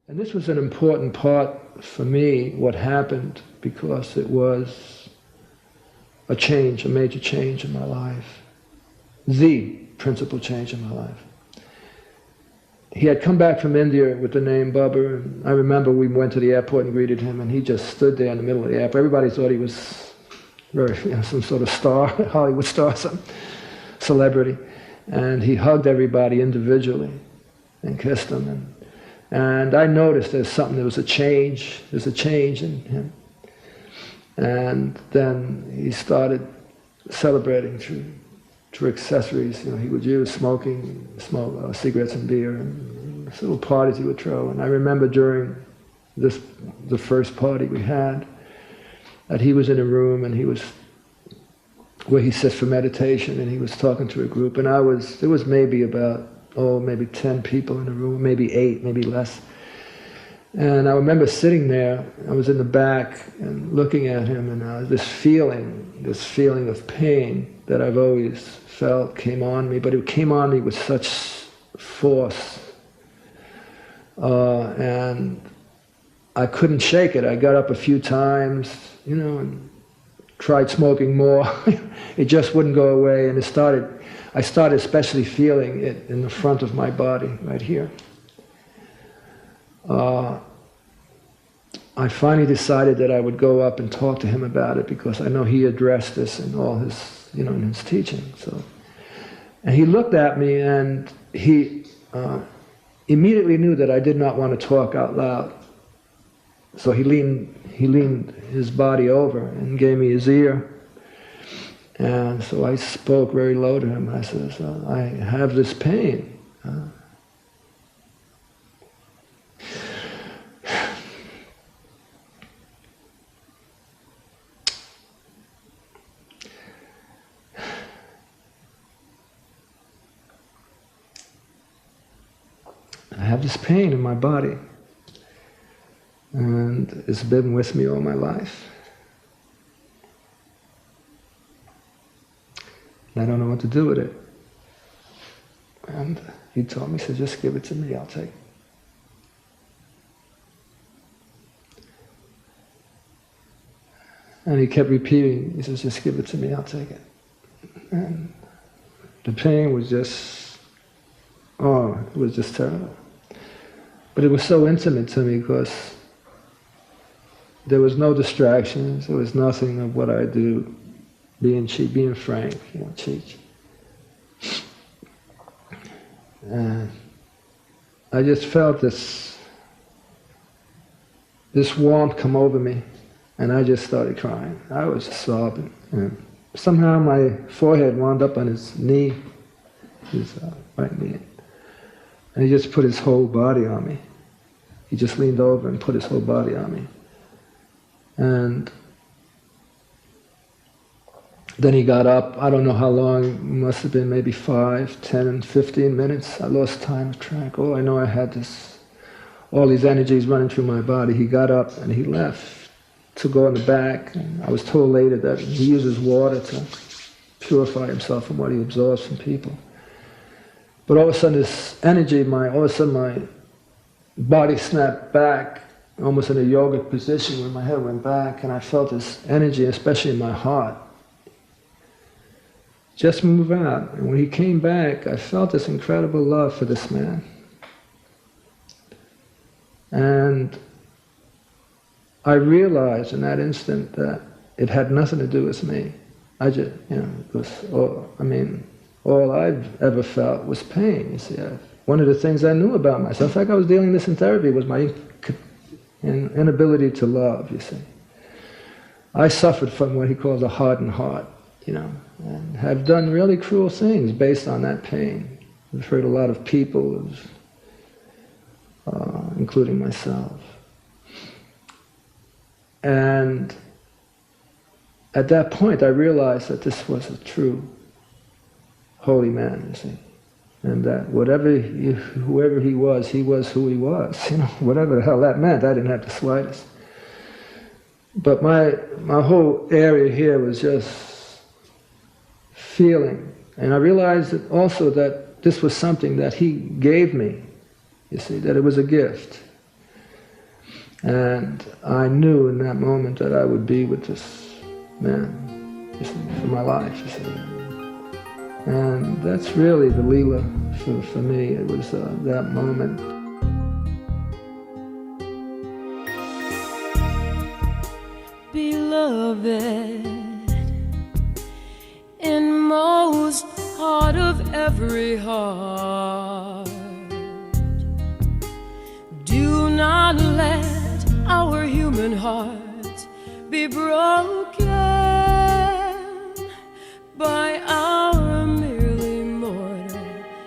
And this was an important part for me, what happened, because it was a change, a major change in my life. The principal change in my life. He had come back from India with the name Bubba, and I remember we went to the airport and greeted him, and he just stood there in the middle of the airport. Everybody thought he was very, some sort of star, Hollywood star, some celebrity. And he hugged everybody individually and kissed them. And I noticed there was a change in him. And then he started celebrating through accessories. He would use smoke cigarettes and beer, and little parties he would throw. And I remember during the first party we had, that he was in a room and he was where he sits for meditation, and he was talking to a group, and there was maybe about maybe 10 people in the room, maybe 8, maybe less. And I remember sitting there, I was in the back and looking at him, and this feeling of pain that I've always felt came on me, but it came on me with such force. And I couldn't shake it. I got up a few times, and tried smoking more. It just wouldn't go away, and I started especially feeling it in the front of my body, right here. I finally decided that I would go up and talk to him about it, because I know he addressed this in all his, in his teaching. And he looked at me, and he immediately knew that I did not want to talk out loud. So he leaned his body over and gave me his ear. And so I spoke very low to him. I said, I have this pain. I have this pain in my body, and it's been with me all my life. And I don't know what to do with it. And he told me, he said, just give it to me, I'll take it. And he kept repeating, he says, just give it to me, I'll take it. And the pain was just, it was just terrible. But it was so intimate to me, because there was no distractions, there was nothing of what I do, being frank, Cheech. And I just felt this warmth come over me, and I just started crying. I was just sobbing. And somehow my forehead wound up on his knee, his right knee. And he just put his whole body on me. He just leaned over and put his whole body on me. And then he got up. I don't know how long, it must have been maybe 5, 10, 15 minutes. I lost time of track. I know I had all these energies running through my body. He got up and he left to go in the back. And I was told later that he uses water to purify himself from what he absorbs from people. But all of a sudden this energy, my body snapped back, almost in a yogic position where my head went back, and I felt this energy, especially in my heart, just move out. And when he came back, I felt this incredible love for this man. And I realized in that instant that it had nothing to do with me. I just, it was all I've ever felt was pain, you see. One of the things I knew about myself, in fact I was dealing with this in therapy, was my inability to love, you see. I suffered from what he calls a hardened heart, and have done really cruel things based on that pain. I've hurt a lot of people, including myself. And at that point I realized that this was a true holy man, you see. And that whoever he was who he was, whatever the hell that meant, I didn't have the slightest. But my whole area here was just feeling. And I realized that also that this was something that he gave me, you see, that it was a gift. And I knew in that moment that I would be with this man for my life. And that's really the Leela for me. It was that moment. Beloved, inmost heart of every heart, do not let our human hearts be broken by our merely mortal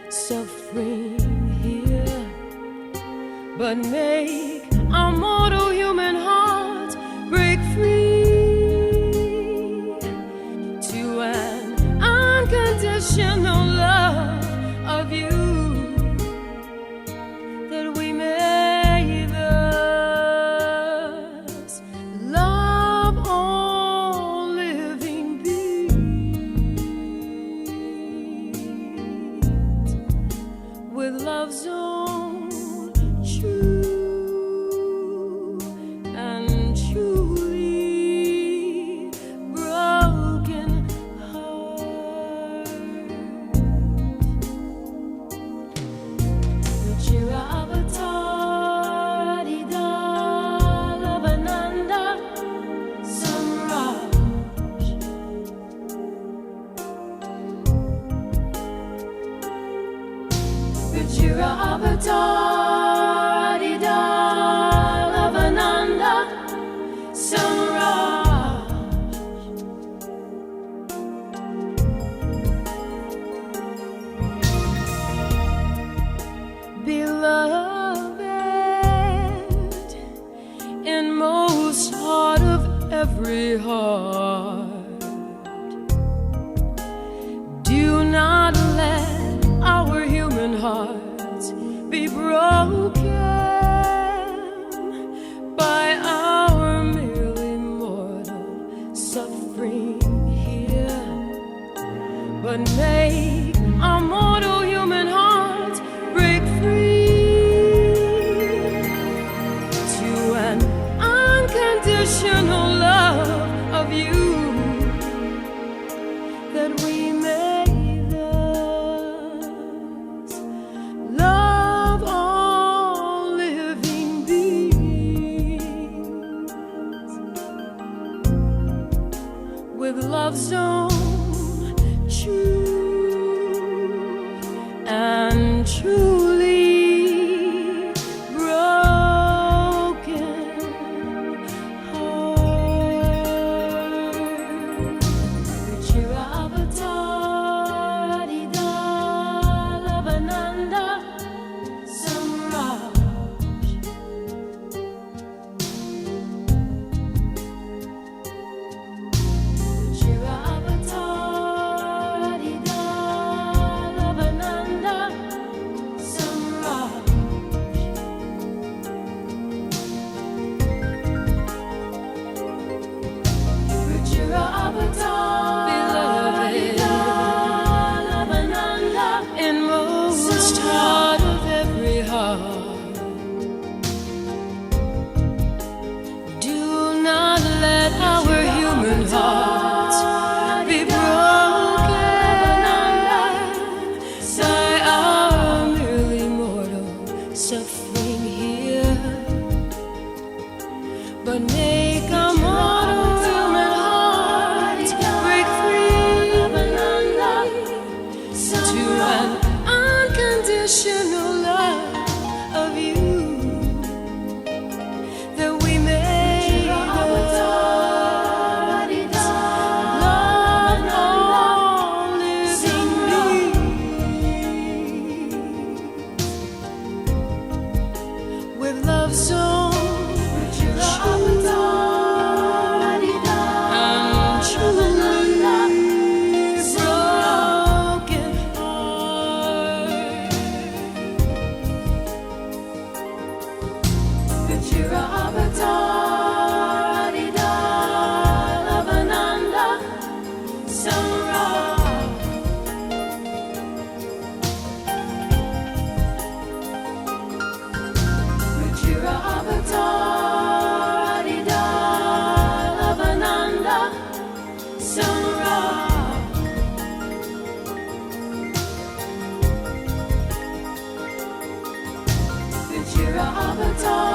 suffering here, but make our mortal human hearts break free to an unconditional love of you, that we may thus love all living beings with love's own truth. Avatar, Lavananda, Samraj. Beloved, inmost heart of every heart, do not let our human hearts be broken by our merely mortal suffering here, but make our mortal human hearts break free to an unconditional love of you, that we may with love's own truth. avatar.